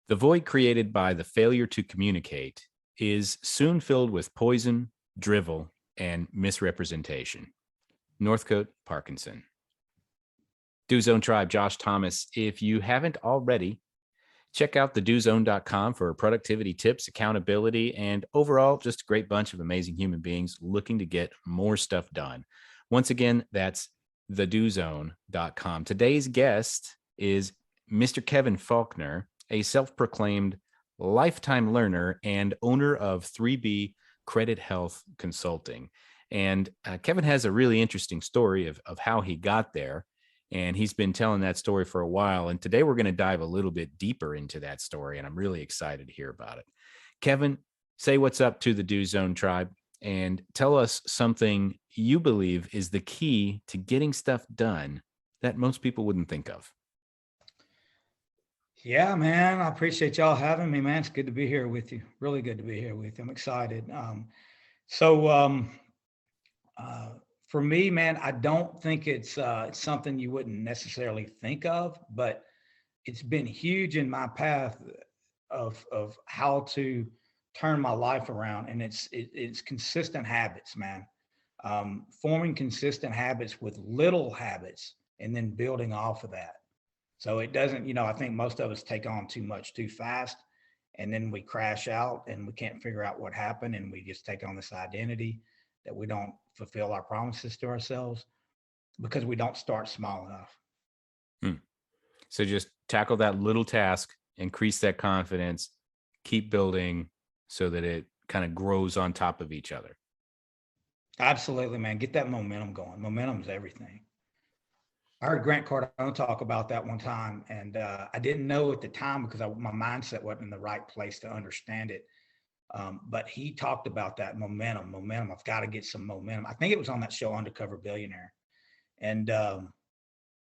The void created by the failure to communicate is soon filled with poison, drivel, and misrepresentation. Northcote Parkinson. Do Zone Tribe, Josh Thomas. If you haven't already, check out thedozone.com for productivity tips, accountability, and overall, just a great bunch of amazing human beings looking to get more stuff done. Once again, that's thedozone.com. Today's guest is Mr. Kevin Faulkner, a self-proclaimed lifetime learner and owner of 3B Credit Health Consulting. And Kevin has a really interesting story of how he got there. And he's been telling that story for a while. And today we're going to dive a little bit deeper into that story. And I'm really excited to hear about it. Kevin, say what's up to the Do Zone Tribe and tell us something you believe is the key to getting stuff done that most people wouldn't think of. Yeah, man, I appreciate y'all having me, man. It's good to be here with you. Really good to be here with you. I'm excited. So uh, for me, man, I don't think it's something you wouldn't necessarily think of, but it's been huge in my path of how to turn my life around, and it's consistent habits, man. Forming consistent habits with little habits, and then building off of that. So it doesn't, I think most of us take on too much too fast, and then we crash out and we can't figure out what happened, and we just take on this identity that we don't fulfill our promises to ourselves because we don't start small enough. Hmm. So just tackle that little task, increase that confidence, keep building so that it kind of grows on top of each other. Absolutely, man. Get that momentum going. Momentum is everything. I heard Grant Cardone talk about that one time, and I didn't know at the time because my mindset wasn't in the right place to understand it. But he talked about that momentum. I've got to get some momentum. I think it was on that show, Undercover Billionaire, and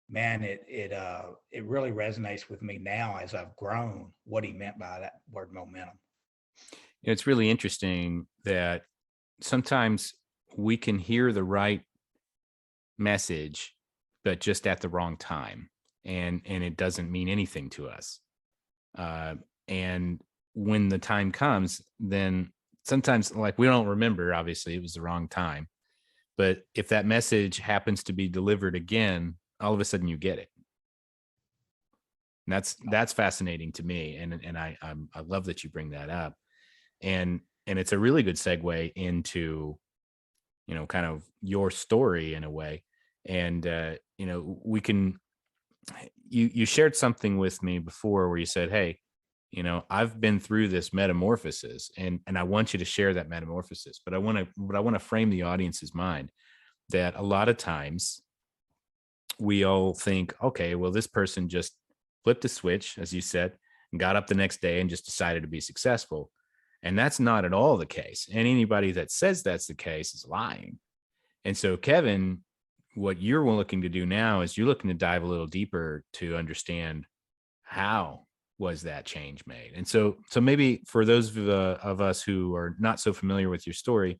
man, it really resonates with me now as I've grown. What he meant by that word momentum. It's really interesting that sometimes we can hear the right message, but just at the wrong time, and it doesn't mean anything to us. And when the time comes, then sometimes, like, we don't remember. Obviously, it was the wrong time, but if that message happens to be delivered again, all of a sudden you get it. And that's fascinating to me, and I love that you bring that up, and it's a really good segue into kind of your story in a way. And we can, you shared something with me before where you said, hey, I've been through this metamorphosis, and I want you to share that metamorphosis, but I want to frame the audience's mind that a lot of times we all think, okay, well, this person just flipped a switch, as you said, and got up the next day and just decided to be successful. And that's not at all the case. And anybody that says that's the case is lying. And so, Kevin, what you're looking to do now is you're looking to dive a little deeper to understand how was that change made. And so maybe for those of us who are not so familiar with your story,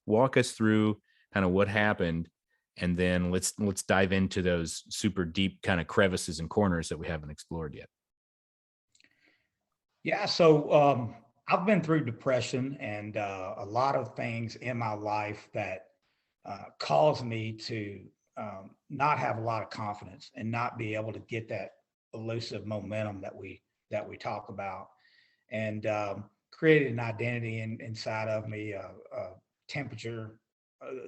walk us through kind of what happened, and then let's dive into those super deep kind of crevices and corners that we haven't explored yet. Yeah, so I've been through depression and a lot of things in my life that caused me to not have a lot of confidence and not be able to get that elusive momentum that we talk about, and created an identity inside of me, a temperature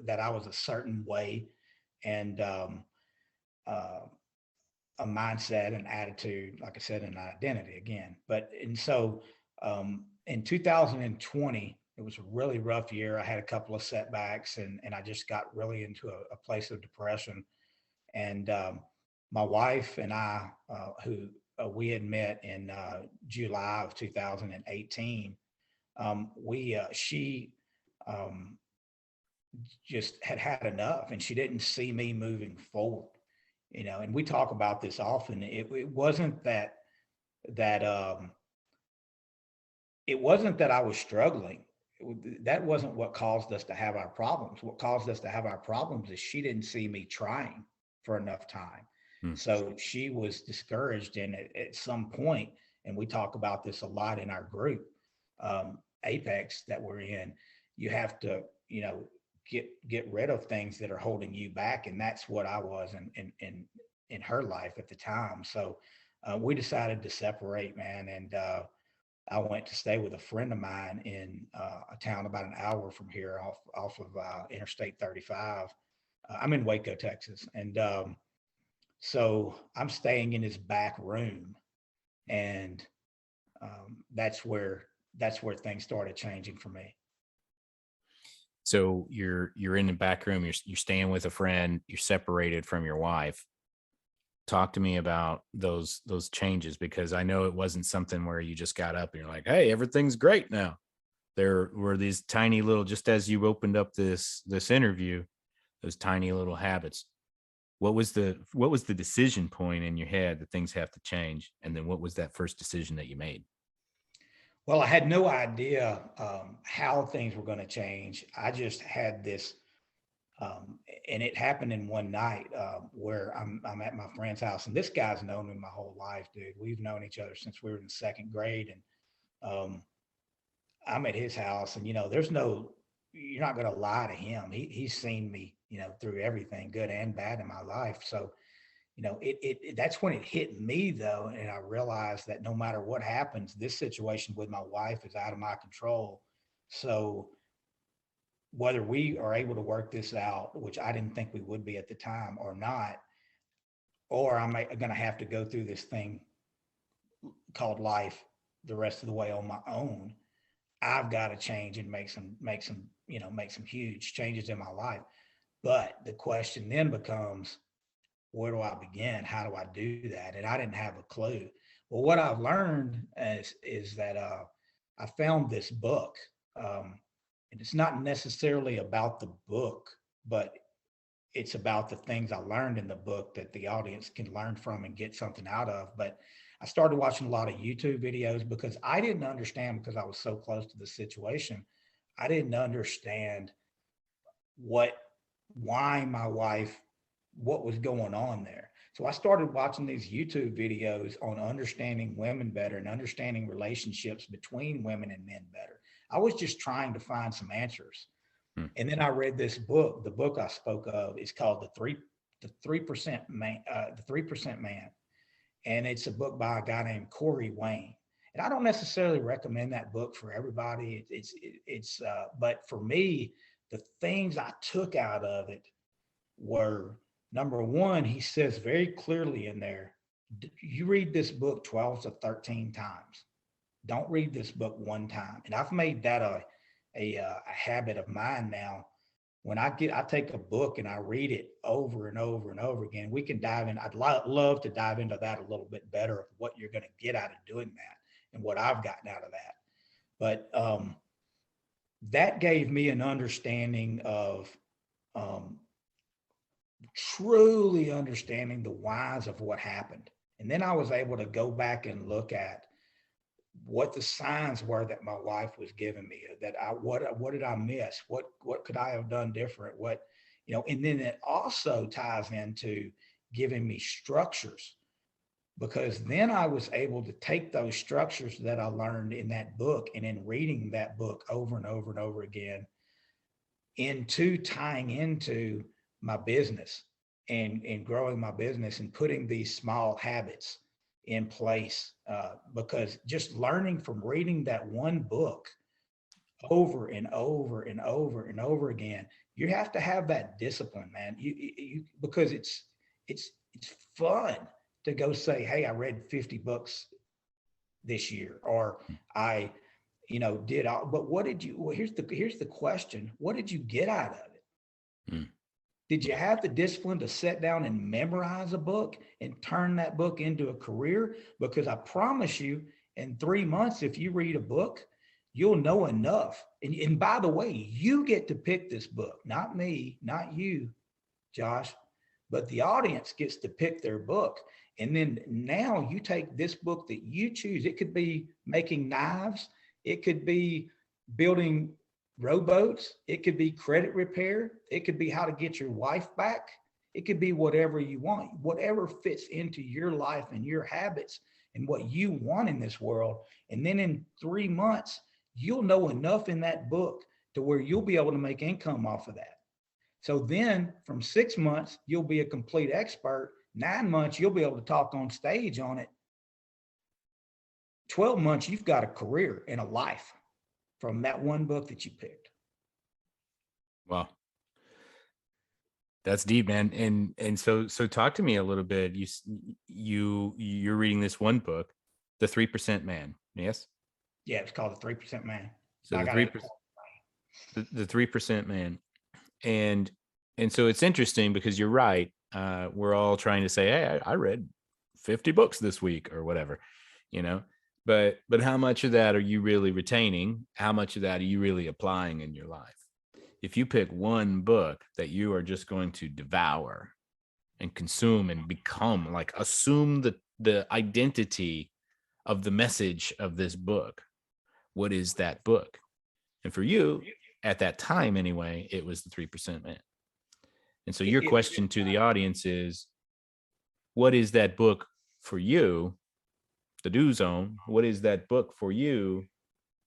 that I was a certain way, and uh, a mindset and attitude, like I said, an identity again. But and so in 2020, it was a really rough year. I had a couple of setbacks, and I just got really into a place of depression. And my wife and I, who we had met in July of 2018, she um, just had had enough, and she didn't see me moving forward. And we talk about this often. It wasn't that it wasn't that I was struggling. That wasn't what caused us to have our problems. What caused us to have our problems is she didn't see me trying for enough time. Hmm. So she was discouraged, and at some point, and we talk about this a lot in our group, Apex, that we're in. You have to, get rid of things that are holding you back, and that's what I was in her life at the time. So we decided to separate, man, and I went to stay with a friend of mine in a town about an hour from here, off of Interstate 35. I'm in Waco, Texas, and so I'm staying in his back room, and that's where things started changing for me. So you're in the back room, you're staying with a friend, you're separated from your wife. Talk to me about those changes, because I know it wasn't something where you just got up and you're like, "Hey, everything's great now." There were these tiny little, just as you opened up this interview, those tiny little habits. What was the decision point in your head that things have to change? And then what was that first decision that you made? Well, I had no idea how things were going to change. I just had this, and it happened in one night where I'm at my friend's house, and this guy's known me my whole life, dude. We've known each other since we were in second grade, and I'm at his house, and there's no, you're not going to lie to him. He's seen me, through everything, good and bad, in my life. So that's when it hit me, though, and I realized that no matter what happens, this situation with my wife is out of my control. So whether we are able to work this out, which I didn't think we would be at the time, or not, or I'm going to have to go through this thing called life the rest of the way on my own, I've got to change and make some huge changes in my life. But the question then becomes, where do I begin? How do I do that? And I didn't have a clue. Well, what I've learned is that I found this book, and it's not necessarily about the book, but it's about the things I learned in the book that the audience can learn from and get something out of. But I started watching a lot of YouTube videos because I didn't understand, because I was so close to the situation. I didn't understand what, why my wife, what was going on there. So I started watching these YouTube videos on understanding women better and understanding relationships between women and men better. I was just trying to find some answers. Hmm. And then I read this book. The book I spoke of is called the 3% Man, the 3% Man. And it's a book by a guy named Corey Wayne. And I don't necessarily recommend that book for everybody. But for me, the things I took out of it were, number one, he says very clearly in there, you read this book 12 to 13 times. Don't read this book one time. And I've made that a habit of mine now. When I take a book and I read it over and over and over again. We can dive in. I'd love to dive into that a little bit better, of what you're going to get out of doing that and what I've gotten out of that. But that gave me an understanding of truly understanding the whys of what happened. And then I was able to go back and look at what the signs were that my wife was giving me, that what did I miss? What could I have done different? And then it also ties into giving me structures, because then I was able to take those structures that I learned in that book, and in reading that book over and over and over again, into tying into my business and growing my business and putting these small habits in place, because just learning from reading that one book over and over and over and over again, you have to have that discipline, man. You because it's fun to go say, hey, I read 50 books this year, or I did all, but what did you, well, here's the question, what did you get out of it? Hmm. Did you have the discipline to sit down and memorize a book and turn that book into a career? Because I promise you, in 3 months, if you read a book, you'll know enough. And by the way, you get to pick this book, not me, not you, Josh, but the audience gets to pick their book. And then now you take this book that you choose. It could be making knives. It could be building rowboats. It could be credit repair. It could be how to get your wife back. It could be whatever you want, whatever fits into your life and your habits. and what you want in this world. And then in 3 months, you'll know enough in that book to where you'll be able to make income off of that. So then from 6 months, you'll be a complete expert. 9 months, you'll be able to talk on stage on it. 12 months, you've got a career and a life from that one book that you picked. Well, that's deep, man. And so talk to me a little bit. You're reading this one book, The 3% Man. Yes. Yeah, it's called The 3% Man. So I the got it. 3%, the 3% Man, and so it's interesting because you're right. We're all trying to say, hey, I read 50 books this week or whatever, you know. But how much of that are you really retaining? How much of that are you really applying in your life? If you pick one book that you are just going to devour and consume and become, like, assume the identity of the message of this book, what is that book? And for you, at that time anyway, it was The 3% Man. And so your question to the audience is, what is that book for you? The Do Zone, what is that book for you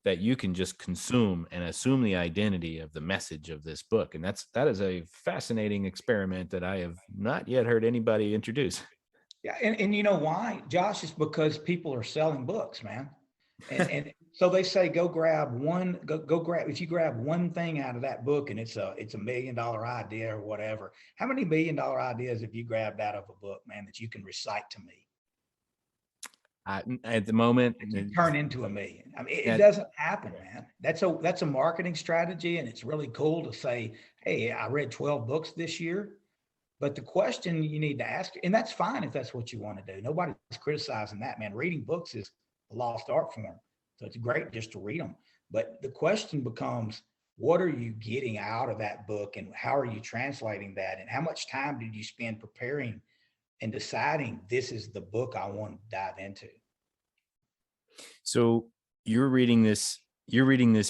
that you can just consume and assume the identity of the message of this book? And that is a fascinating experiment that I have not yet heard anybody introduce. Yeah, and you know why, Josh? It's because people are selling books, man. And so they say go grab one, go grab, if you grab one thing out of that book and it's a $1 million idea or whatever. How many $1 million ideas have you grabbed out of a book, man, that you can recite to me? At the moment, That can turn into $1 million. I mean, it that doesn't happen, man. That's a marketing strategy, and it's really cool to say, hey, I read 12 books this year. But the question you need to ask, and that's fine if that's what you want to do. Nobody's criticizing that, man. Reading books is a lost art form. So it's great just to read them. But the question becomes, what are you getting out of that book and how are you translating that? And how much time did you spend preparing and deciding this is the book I want to dive into? so you're reading this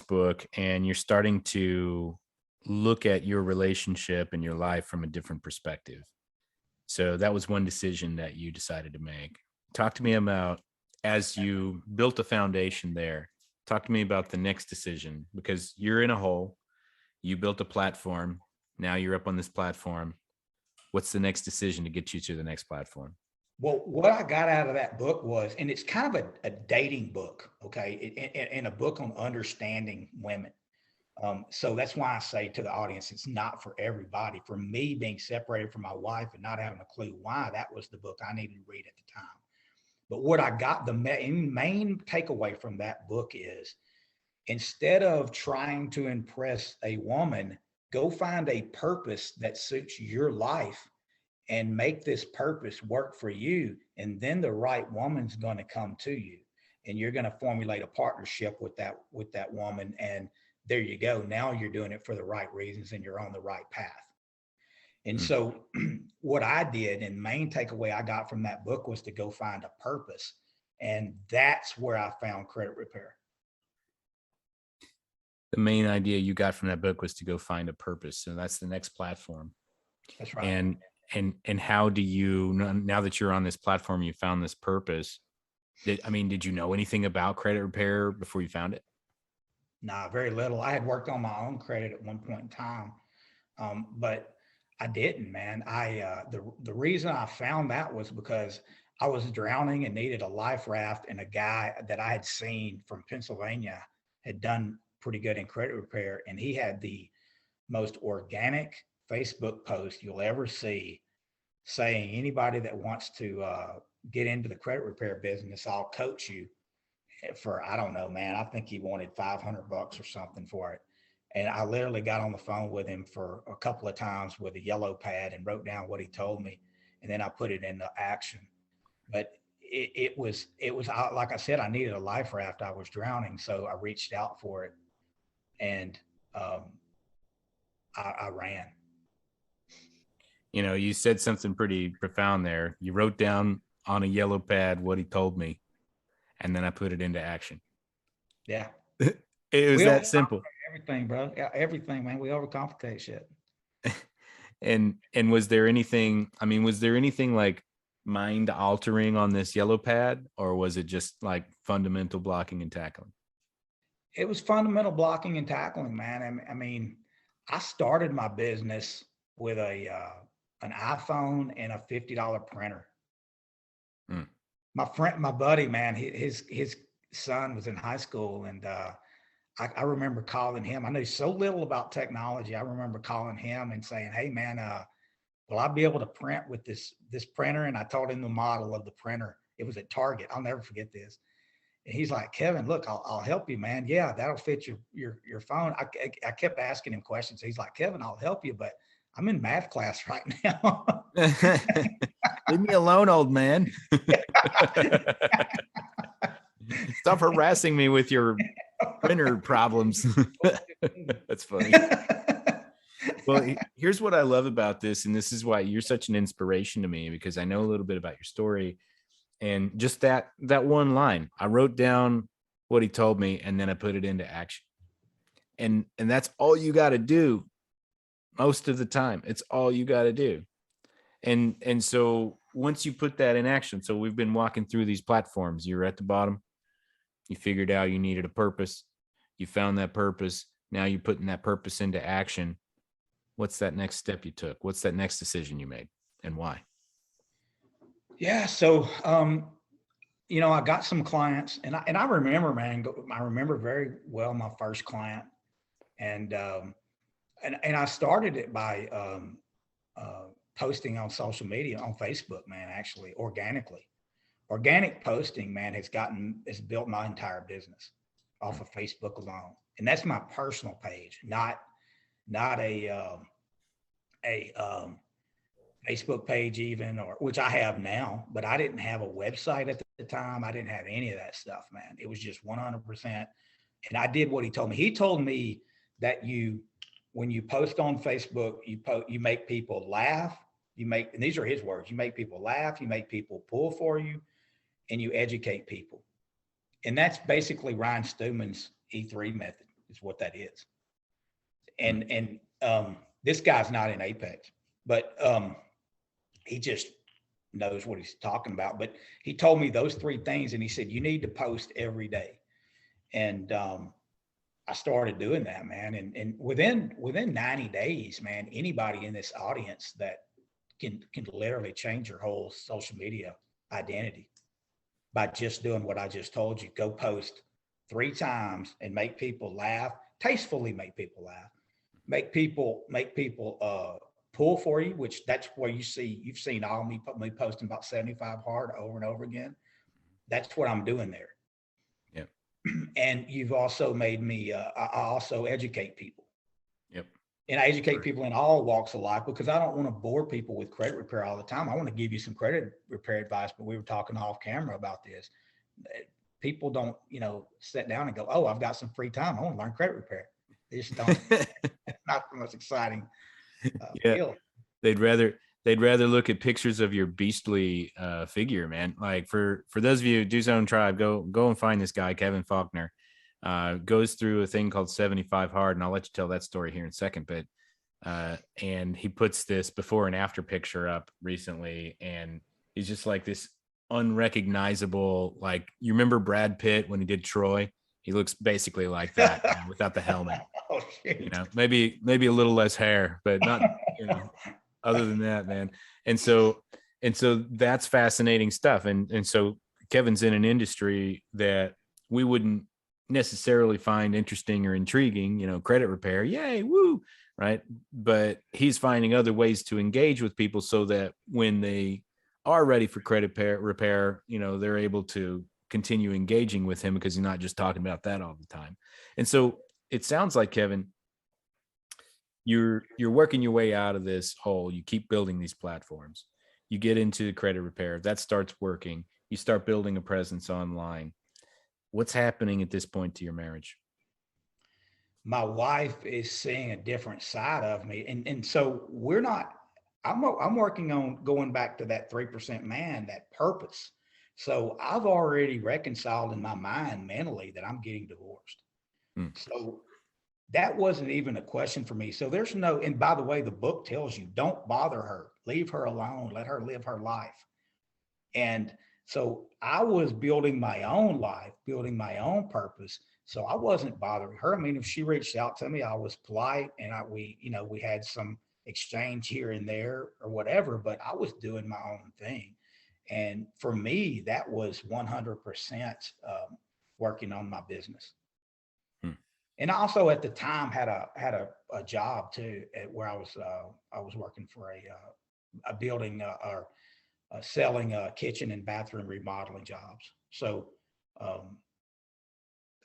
book and you're starting to look at your relationship and your life from a different perspective. So that was one decision that you decided to make. Talk to me about, as you built a foundation there, talk to me about the next decision, because you're in a hole, you built a platform, now you're up on this platform. What's the next decision to get you to the next platform? Well, what I got out of that book was, and it's kind of a dating book, okay, and a book on understanding women. So that's why I say to the audience, it's not for everybody. For me, being separated from my wife and not having a clue why, that was the book I needed to read at the time. But what I got, the main takeaway from that book is, instead of trying to impress a woman, go find a purpose that suits your life and make this purpose work for you. And then the right woman's going to come to you and you're going to formulate a partnership with that woman. And there you go. Now you're doing it for the right reasons and you're on the right path. And Mm. so what I did, and main takeaway I got from that book, was to go find a purpose. And that's where I found credit repair. The main idea you got from that book was to go find a purpose. So that's the next platform. That's right. And how do you, now that you're on this platform, you found this purpose? Did you know anything about credit repair before you found it? Nah, very little. I had worked on my own credit at one point in time, but I didn't, man. The reason I found that was because I was drowning and needed a life raft, and a guy that I had seen from Pennsylvania had done pretty good in credit repair, and he had the most organic Facebook post you'll ever see, saying anybody that wants to get into the credit repair business, I'll coach you for, I don't know, man. I think he wanted $500 or something for it. And I literally got on the phone with him for a couple of times with a yellow pad and wrote down what he told me. And then I put it into action. But it was like I said, I needed a life raft. I was drowning. So I reached out for it and um, I ran. You said something pretty profound there. You wrote down on a yellow pad what he told me, and then I put it into action. Yeah. It was We that simple. overcomplicate everything, bro. Yeah, everything, man. We overcomplicate shit. And was there anything, like mind altering on this yellow pad, or was it just like fundamental blocking and tackling? It was fundamental blocking and tackling, man. I mean, I started my business with an iPhone and a $50 printer. Mm. My friend, my buddy, man, his son was in high school, and I remember calling him. I knew so little about technology. I remember calling him and saying, "Hey, man, will I be able to print with this printer?" And I told him the model of the printer. It was at Target. I'll never forget this. And he's like, "Kevin, look, I'll help you, man. Yeah, that'll fit your phone." I kept asking him questions. He's like, "Kevin, I'll help you, but I'm in math class right now." Leave me alone, old man. Stop harassing me with your printer problems. That's funny. Well, here's what I love about this, and this is why you're such an inspiration to me, because I know a little bit about your story, and just that one line. I wrote down what he told me, and then I put it into action. And that's all you got to do most of the time. It's all you got to do. And so once you put that in action, so we've been walking through these platforms. You're at the bottom. You figured out you needed a purpose. You found that purpose. Now you're putting that purpose into action. What's that next step you took? What's that next decision you made, and why? Yeah. So, I got some clients, and I remember, man, I remember very well my first client, and and I started it by posting on social media, on Facebook, man. Actually, organically, organic posting, man, has built my entire business off of Facebook alone, and that's my personal page, not a Facebook page even, or which I have now, but I didn't have a website at the time. I didn't have any of that stuff, man. It was just 100%. And I did what he told me. He told me that when you post on Facebook, you make people laugh. And these are his words, you make people laugh, you make people pull for you, and you educate people. And that's basically Ryan Stewman's E3 method, is what that is. And this guy's not in Apex, but he just knows what he's talking about. But he told me those three things, and he said, you need to post every day. And I started doing that, man. And within 90 days, man, anybody in this audience that can literally change your whole social media identity by just doing what I just told you. Go post 3 times and make people laugh, tastefully make people laugh, make people pull for you, which that's where you've seen all me posting about 75 hard over and over again. That's what I'm doing there. Yep. And you've also made me, I also educate people. Yep. And I educate people in all walks of life, because I don't want to bore people with credit repair all the time. I want to give you some credit repair advice, but we were talking off camera about this. People don't, sit down and go, "Oh, I've got some free time, I want to learn credit repair." They just don't. It's not the most exciting Yeah. field. They'd rather look at pictures of your beastly figure, man. Like for those of you, Do Zone Tribe, go and find this guy, Kevin Faulkner. Goes through a thing called 75 hard, and I'll let you tell that story here in a second. But and he puts this before and after picture up recently, and he's just like this unrecognizable. Like, you remember Brad Pitt when he did Troy? He looks basically like that, without the helmet. Oh, shit. Maybe a little less hair, but not, other than that, man. And so that's fascinating stuff. And so Kevin's in an industry that we wouldn't necessarily find interesting or intriguing, credit repair, yay, woo, right? But he's finding other ways to engage with people so that when they are ready for credit repair, they're able to continue engaging with him, because he's not just talking about that all the time. And so it sounds like, Kevin, you're working your way out of this hole. You keep building these platforms. You get into credit repair. That starts working. You start building a presence online. What's happening at this point to your marriage? My wife is seeing a different side of me. And so I'm working on going back to that 3% man, that purpose. So I've already reconciled in my mind mentally that I'm getting divorced. So that wasn't even a question for me. So there's no, and by the way, the book tells you, don't bother her, leave her alone, let her live her life. And so I was building my own life, building my own purpose. So I wasn't bothering her. I mean, if she reached out to me, I was polite, and we had some exchange here and there or whatever, but I was doing my own thing. And for me, that was 100% working on my business. Hmm. And I also at the time had a job too, where I was working for a building or selling kitchen and bathroom remodeling jobs. So um,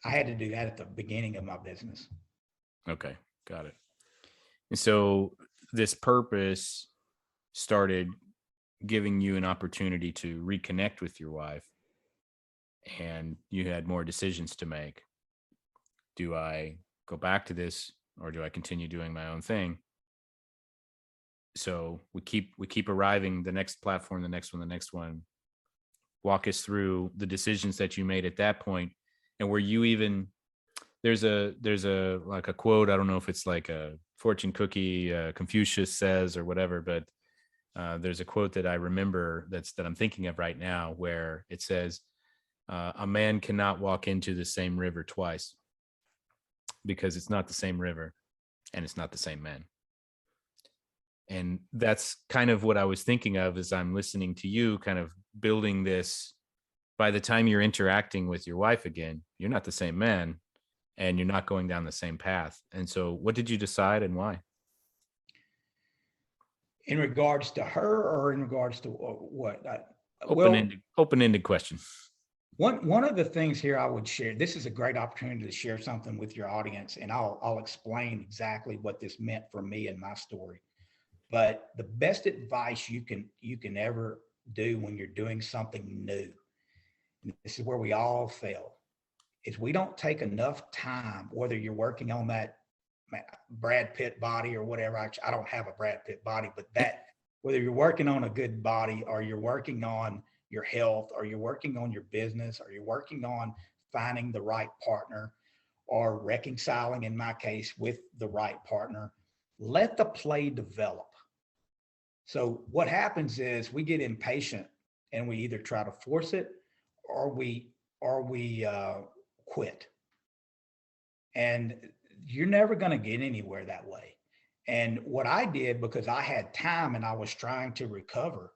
I had to do that at the beginning of my business. Okay, got it. And so this purpose started giving you an opportunity to reconnect with your wife, and you had more decisions to make. Do I go back to this, or do I continue doing my own thing? So we keep arriving, the next platform, the next one, the next one. Walk us through the decisions that you made at that point, and were you even, there's a like a quote, I don't know if it's like a fortune cookie, Confucius says or whatever, but there's a quote that I remember that I'm thinking of right now, where it says, a man cannot walk into the same river twice, because it's not the same river and it's not the same man. And that's kind of what I was thinking of as I'm listening to you kind of building this. By the time you're interacting with your wife again, you're not the same man, and you're not going down the same path. And so what did you decide, and why? In regards to her, or in regards to what? Well, Open-ended question. one of the things here I would share. This is a great opportunity to share something with your audience, and I'll explain exactly what this meant for me and my story. But the best advice you can ever do when you're doing something new, and this is where we all fail, is we don't take enough time, whether you're working on that Brad Pitt body or whatever. I don't have a Brad Pitt body, but that, whether you're working on a good body, or you're working on your health, or you're working on your business, or you're working on finding the right partner, or reconciling, in my case, with the right partner, let the play develop. So what happens is we get impatient, and we either try to force it, or we quit. And you're never going to get anywhere that way. And what I did, because I had time and I was trying to recover,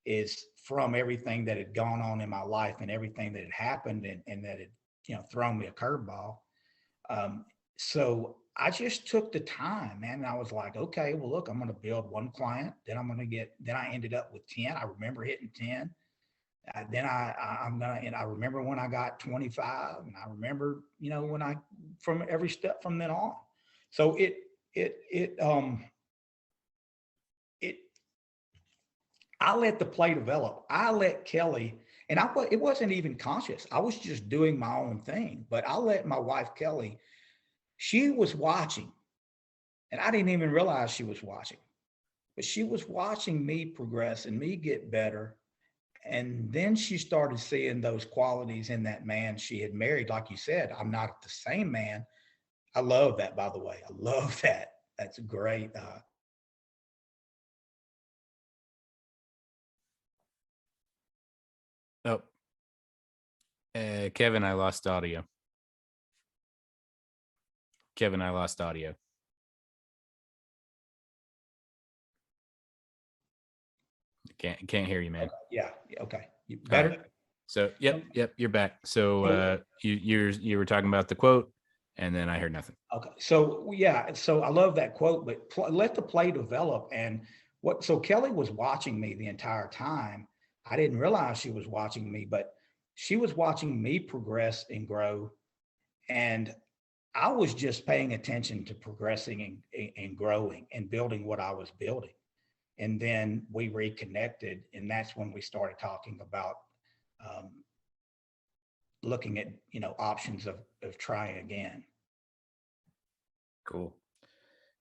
is from everything that had gone on in my life and everything that had happened, and that had thrown me a curveball. Um, so I just took the time, man. And I was like, okay, well, look, I'm going to build one client. Then I ended up with 10. I remember hitting 10. And I remember when I got 25, and I remember, when I, from every step from then on. So it, it, it, I let the play develop. I let Kelly, and it wasn't even conscious. I was just doing my own thing, but I let my wife, Kelly, she was watching, and I didn't even realize she was watching, but she was watching me progress and me get better. And then she started seeing those qualities in that man she had married. Like you said, I'm not the same man. I love that, by the way. I love that. That's great. Oh, Kevin, I lost audio. Kevin, I lost audio. Can't hear you, man. Okay. Yeah. Okay. All right. Better. So yep, you're back. So you were talking about the quote, and then I heard nothing. Okay. So yeah. So I love that quote, but let the play develop. And so Kelly was watching me the entire time. I didn't realize she was watching me, but she was watching me progress and grow. And I was just paying attention to progressing and growing and building what I was building. And then we reconnected, and that's when we started talking about um, looking at options of trying again. Cool.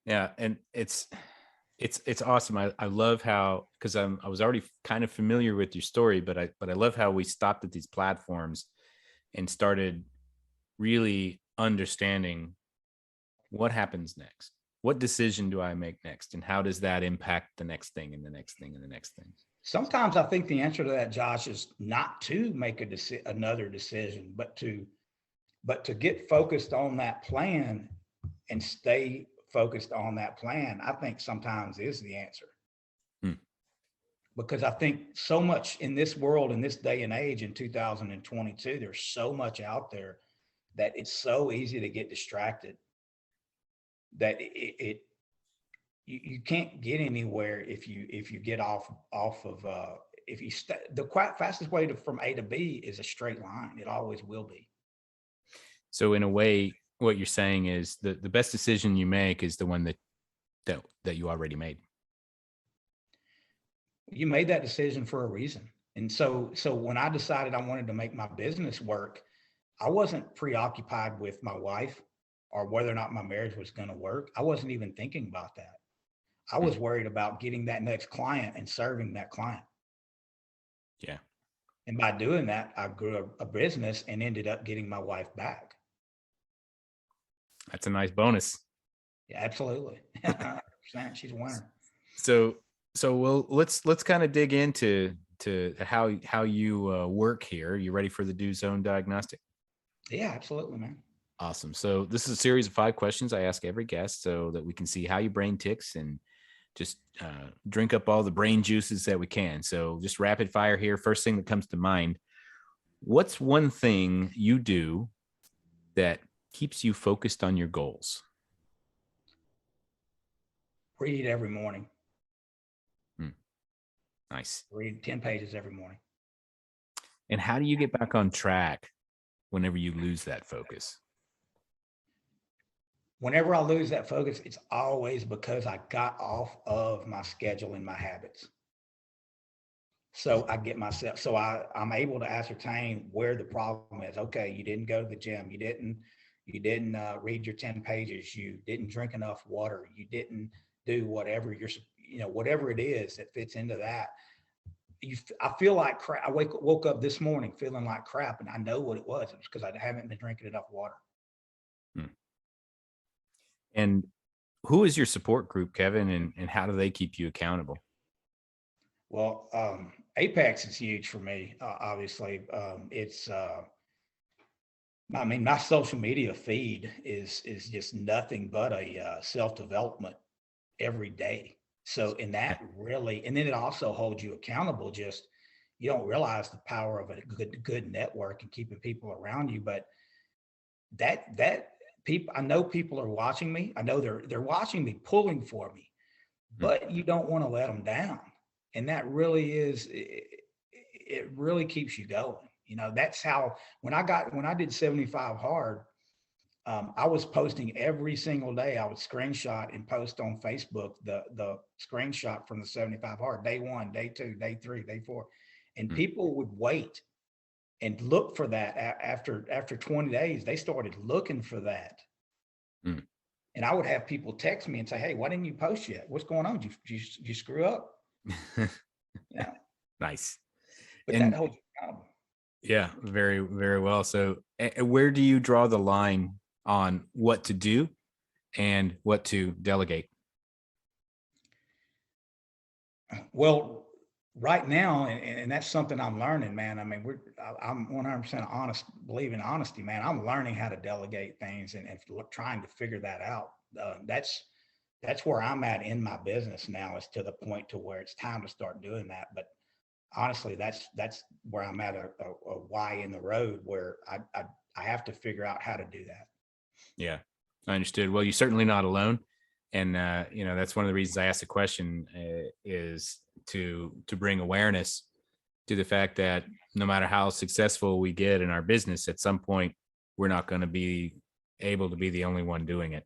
Yeah, and it's awesome. I love how, because I was already kind of familiar with your story, but I love how we stopped at these platforms and started really understanding what happens next. What decision do I make next, and how does that impact the next thing and the next thing and the next thing? Sometimes I think the answer to that, Josh, is not to make another decision, but to get focused on that plan and stay focused on that plan. I think sometimes is the answer, Hmm. because I think so much in this world, in this day and age, in 2022, there's so much out there that it's so easy to get distracted that you can't get anywhere if you get off of if you the fastest way to from A to B is a straight line. It always will be. So in a way, what you're saying is the best decision you make is the one that you already made. You made that decision for a reason. And so when I decided I wanted to make my business work, I wasn't preoccupied with my wife or whether or not my marriage was going to work. I wasn't even thinking about that. I Hmm. was worried about getting that next client and serving that client. Yeah, And by doing that, I grew a business and ended up getting my wife back. that's a nice bonus. Yeah, absolutely. 100%. She's a winner. So well, let's kind of dig into to how you work here. You ready for the Do Zone diagnostic? Yeah, absolutely, man. Awesome. So this is a series of 5 questions I ask every guest so that we can see how your brain ticks and just drink up all the brain juices that we can. So just rapid fire here. First thing that comes to mind: what's one thing you do that keeps you focused on your goals? Read every morning. Hmm, nice. Read 10 pages every morning. And how do you get back on track whenever you lose that focus? Whenever I lose that focus, it's always because I got off of my schedule and my habits. So I get myself, so I'm able to ascertain where the problem is. Okay, you didn't go to the gym. You didn't read your 10 pages. You didn't drink enough water. You didn't do whatever whatever it is that fits into that. I feel like crap. I woke up this morning feeling like crap, and I know what it was. It was because I haven't been drinking enough water. Hmm. And who is your support group, Kevin, and how do they keep you accountable? Well, Apex is huge for me. Obviously, it's. I mean, my social media feed is just nothing but a self development every day. So, in that really, and then it also holds you accountable. Just you don't realize the power of a good network and keeping people around you, but that people, I know people are watching me. I know they're watching me, pulling for me, Hmm. but you don't want to let them down, and that really is it really keeps you going. That's how when I did 75 hard, I was posting every single day. I would screenshot and post on Facebook the screenshot from the 75 hard, day 1, day 2, day 3, day 4, and Hmm. people would wait and look for that. After 20 days, they started looking for that. Hmm. And I would have people text me and say, "Hey, why didn't you post yet? What's going on? Did you screw up?" Yeah, Nice. but that And holds you accountable. yeah, very, very well. So, where do you draw the line on what to do and what to delegate? Well, right now, and that's something I'm learning, man. I mean, I'm 100% honest, believe in honesty, man. I'm learning how to delegate things and trying to figure that out. That's where I'm at in my business now, is to the point to where it's time to start doing that. But honestly, that's where I'm at a why in the road where I have to figure out how to do that. Yeah, I understood. Well, you're certainly not alone, and that's one of the reasons I asked the question is to bring awareness to the fact that no matter how successful we get in our business, at some point we're not going to be able to be the only one doing it.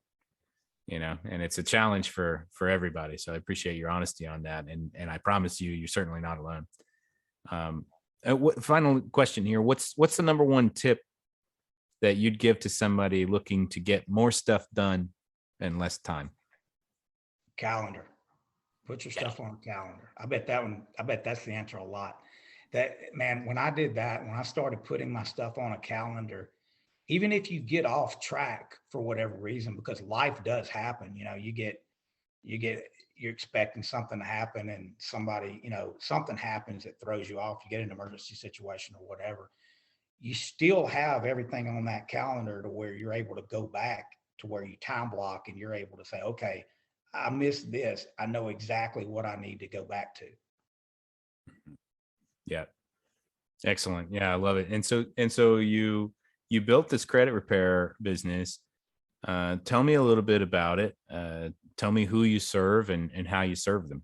And it's a challenge for everybody. So I appreciate your honesty on that, and I promise you, you're certainly not alone. Final question here: what's the number one tip that you'd give to somebody looking to get more stuff done in less time? Calendar. Put your Yeah. stuff on a calendar. I bet that's the answer a lot. That, man, when I did that, when I started putting my stuff on a calendar, even if you get off track for whatever reason, because life does happen, you you get, you're expecting something to happen and somebody, something happens that throws you off, you get an emergency situation or whatever, you still have everything on that calendar to where you're able to go back to where you time block and you're able to say, okay, I missed this. I know exactly what I need to go back to. Yeah. Excellent. Yeah, I love it. And so you built this credit repair business. Tell me a little bit about it. Tell me who you serve and how you serve them.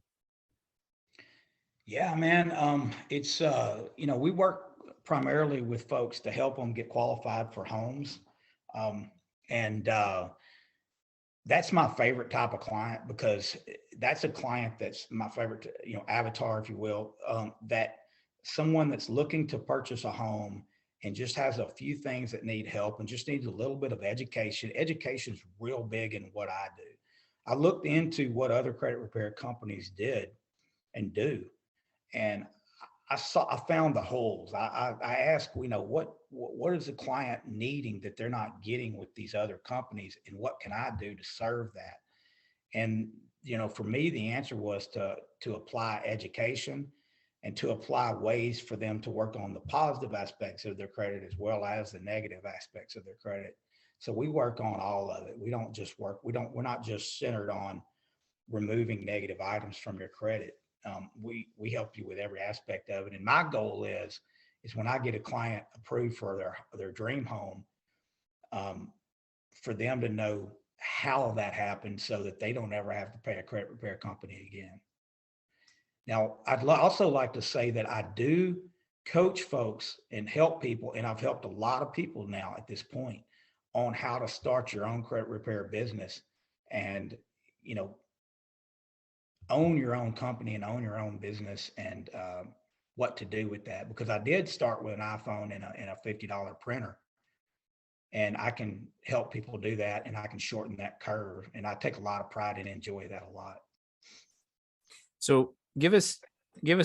Yeah, man. It's we work primarily with folks to help them get qualified for homes. And That's my favorite type of client because that's a client that's my favorite, avatar, if you will, that someone that's looking to purchase a home and just has a few things that need help and just needs a little bit of education. Education is real big in what I do. I looked into what other credit repair companies did and do, and I found the holes. I asked, what is the client needing that they're not getting with these other companies, and what can I do to serve that? And for me, the answer was to apply education and to apply ways for them to work on the positive aspects of their credit as well as the negative aspects of their credit. So we work on all of it. We don't just work. We're not just centered on removing negative items from your credit. We help you with every aspect of it. And my goal is when I get a client approved for their dream home, um, for them to know how that happened so that they don't ever have to pay a credit repair company again. Now, also like to say that I do coach folks and help people, and I've helped a lot of people now at this point on how to start your own credit repair business and you know own your own company and own your own business, and what to do with that. Because I did start with an iPhone and a $50 printer, and I can help people do that, and I can shorten that curve. And I take a lot of pride and enjoy that a lot. So give us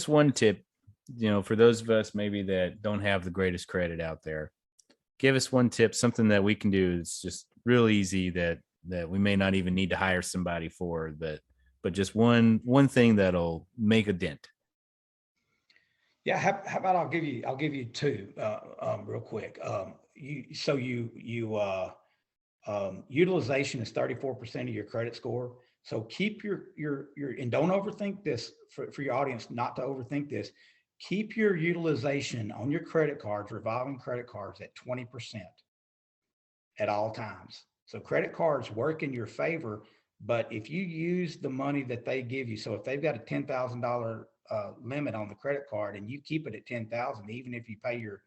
one tip, for those of us maybe that don't have the greatest credit out there. Give us one tip, something that we can do that's just real easy that we may not even need to hire somebody for, but just one thing that'll make a dent. Yeah, how about I'll give you two real quick. Utilization is 34% of your credit score. So keep your and don't overthink this, for your audience not to overthink this. Keep your utilization on your credit cards, revolving credit cards, at 20% at all times. So credit cards work in your favor, but if you use the money that they give you, so if they've got a $10,000 limit on the credit card and you keep it at 10,000, even if you pay your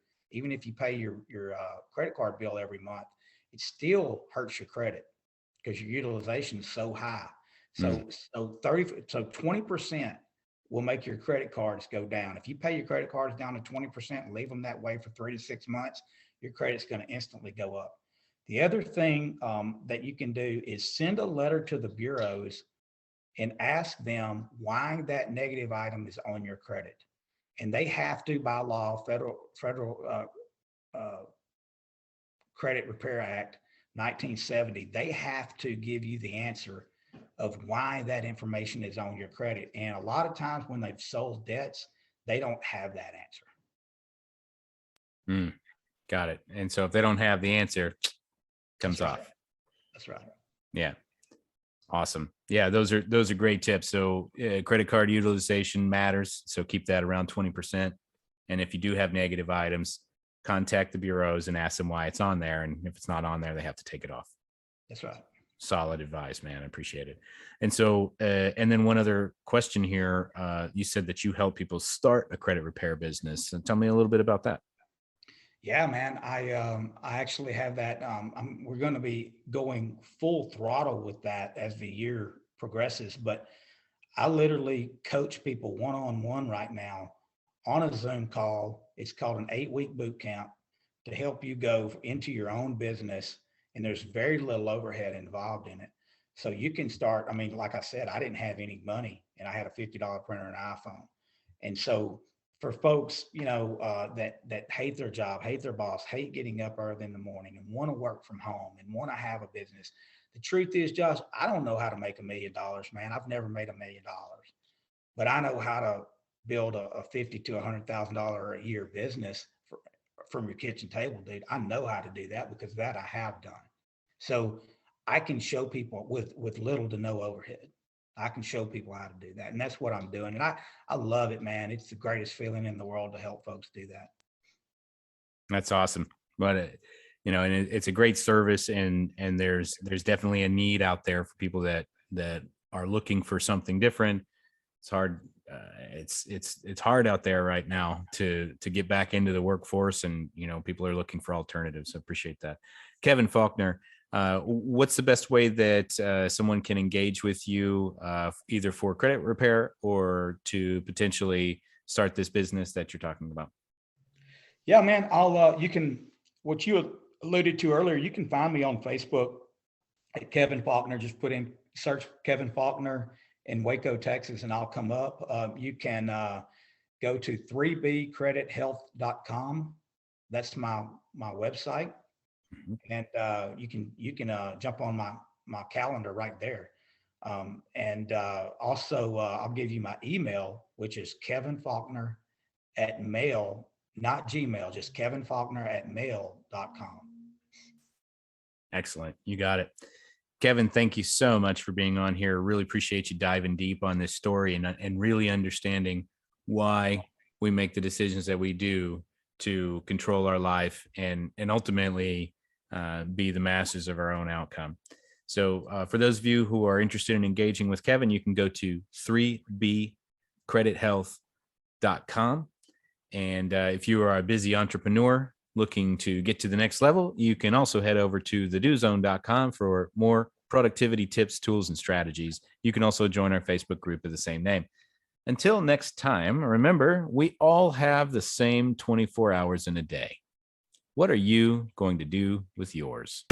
credit card bill every month, it still hurts your credit because your utilization is so high. Mm. So 20% will make your credit cards go down. If you pay your credit cards down to 20% and leave them that way for 3 to 6 months, your credit's going to instantly go up. The other thing that you can do is send a letter to the bureaus and ask them why that negative item is on your credit. And they have to, by law, federal Credit Repair Act 1970, they have to give you the answer of why that information is on your credit. And a lot of times when they've sold debts, they don't have that answer. Mm. Got it. And so if they don't have the answer, That's comes right. off. That's right. Yeah. Awesome. Yeah, those are great tips. So credit card utilization matters. So keep that around 20%. And if you do have negative items, contact the bureaus and ask them why it's on there. And if it's not on there, they have to take it off. That's right. Solid advice, man. I appreciate it. And so, and then one other question here. You said that you help people start a credit repair business. So tell me a little bit about that. Yeah, man. I actually have that. We're going to be going full throttle with that as the year progresses. But I literally coach people one on one right now on a Zoom call. It's called an 8-week boot camp to help you go into your own business. And there's very little overhead involved in it. So you can start. I mean, like I said, I didn't have any money and I had a $50 printer and iPhone. And so for folks, that hate their job, hate their boss, hate getting up early in the morning, and want to work from home and want to have a business. The truth is, Josh, I don't know how to make $1 million, man. I've never made $1 million, but I know how to build a 50 to $100,000 a year business from your kitchen table, dude. I know how to do that because that I have done. So I can show people with little to no overhead. I can show people how to do that. And that's what I'm doing. And I love it, man. It's the greatest feeling in the world to help folks do that. That's awesome. But and it's a great service, and there's definitely a need out there for people that are looking for something different. It's hard. It's hard out there right now to get back into the workforce, and people are looking for alternatives. So appreciate that, Kevin Faulkner. What's the best way that someone can engage with you, either for credit repair or to potentially start this business that you're talking about? Yeah, man. You can, what you alluded to earlier, you can find me on Facebook at Kevin Faulkner. Just search Kevin Faulkner in Waco, Texas, and I'll come up. You can go to 3bcredithealth.com. That's my website. And you can jump on my calendar right there. And also, I'll give you my email, which is Kevin Faulkner at mail, not Gmail, just Kevin Faulkner at mail.com. Excellent. You got it. Kevin, thank you so much for being on here. Really appreciate you diving deep on this story and really understanding why we make the decisions that we do to control our life and ultimately be the masters of our own outcome. So for those of you who are interested in engaging with Kevin, you can go to 3bcredithealth.com. And if you are a busy entrepreneur looking to get to the next level, you can also head over to thedozone.com for more productivity tips, tools, and strategies. You can also join our Facebook group of the same name. Until next time, remember, we all have the same 24 hours in a day. What are you going to do with yours?